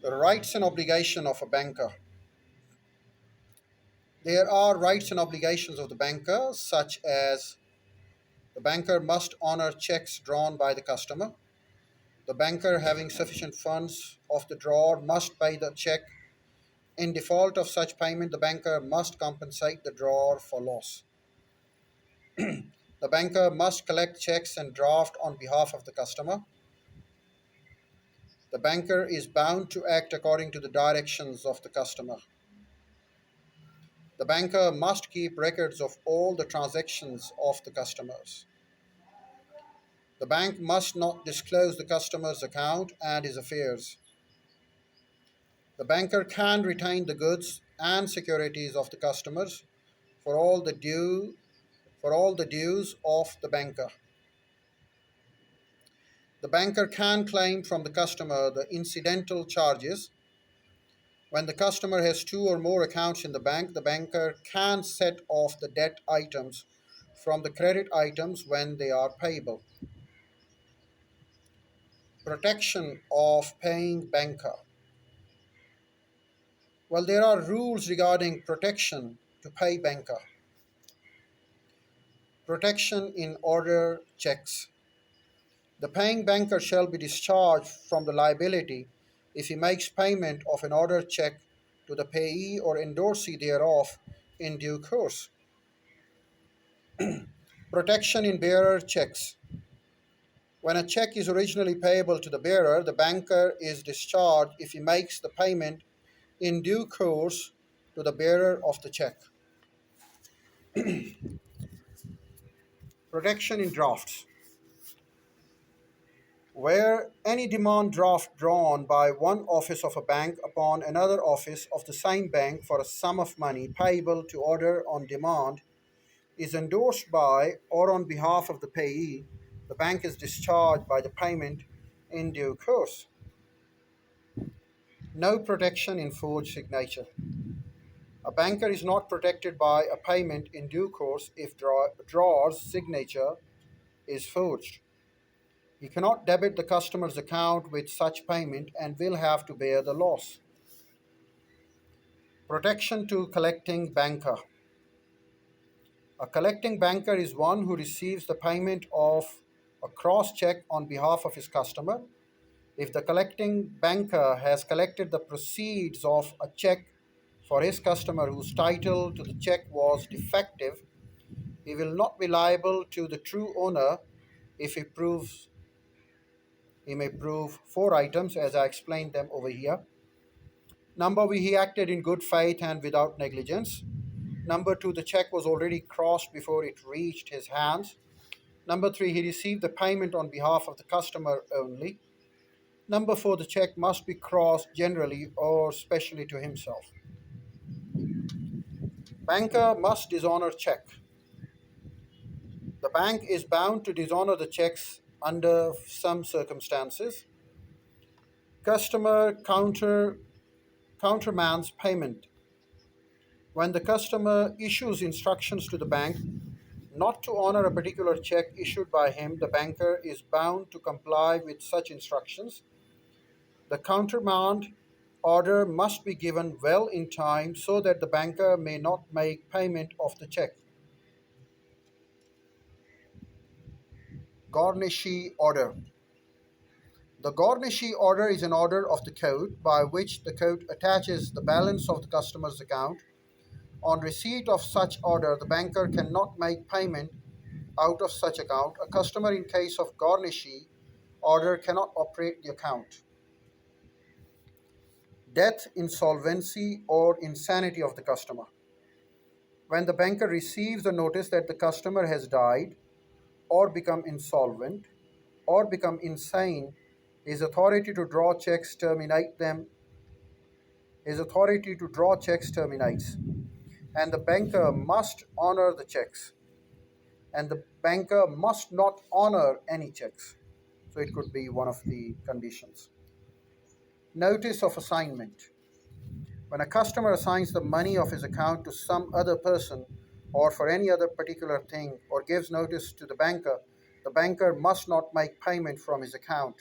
The rights and obligation of a banker. There are rights and obligations of the banker, such as the banker must honor checks drawn by the customer. The banker, having sufficient funds of the drawer, must pay the check. In default of such payment, the banker must compensate the drawer for loss. The banker must collect checks and draft on behalf of the customer. The banker is bound to act according to the directions of the customer. The banker must keep records of all the transactions of the customers. The bank must not disclose the customer's account and his affairs. The banker can retain the goods and securities of the customers for all the due for all the dues of the banker. The banker can claim from the customer the incidental charges. When the customer has two or more accounts in the bank, the banker can set off the debt items from the credit items when they are payable. Protection of paying banker. Well, there are rules regarding protection to pay banker. Protection in order checks. The paying banker shall be discharged from the liability if he makes payment of an order check to the payee or endorsee thereof in due course. Protection in bearer checks. When a check is originally payable to the bearer, the banker is discharged if he makes the payment in due course to the bearer of the check. Protection in drafts. Where any demand draft drawn by one office of a bank upon another office of the same bank for a sum of money payable to order on demand is endorsed by or on behalf of the payee, the bank is discharged by the payment in due course. No protection in forged signature. A banker is not protected by a payment in due course if drawer's signature is forged. He cannot debit the customer's account with such payment and will have to bear the loss. Protection to collecting banker. A collecting banker is one who receives the payment of a cross check on behalf of his customer. If the collecting banker has collected the proceeds of a check for his customer whose title to the check was defective, he will not be liable to the true owner if he may prove four items as I explained them over here. Number one, he acted in good faith and without negligence. Number two, the check was already crossed before it reached his hands. Number three, he received the payment on behalf of the customer only. Number four, the check must be crossed generally or specially to himself. Banker must dishonor check. The bank is bound to dishonor the checks under some circumstances. Customer countermands payment. When the customer issues instructions to the bank not to honor a particular check issued by him, the banker is bound to comply with such instructions. The countermand order must be given well in time so that the banker may not make payment of the check. Garnishee order. The garnishee order is an order of the court by which the court attaches the balance of the customer's account. On receipt of such order, the banker cannot make payment out of such account. A customer, in case of garnishee order, cannot operate the account. Death, insolvency, or insanity of the customer. When the banker receives the notice that the customer has died, or become insolvent, or become insane, his authority to draw checks terminate them. His authority to draw checks terminates, and the banker must honor the checks, and the banker must not honor any checks. So it could be one of the conditions. Notice of assignment. When a customer assigns the money of his account to some other person or for any other particular thing or gives notice to the banker must not make payment from his account.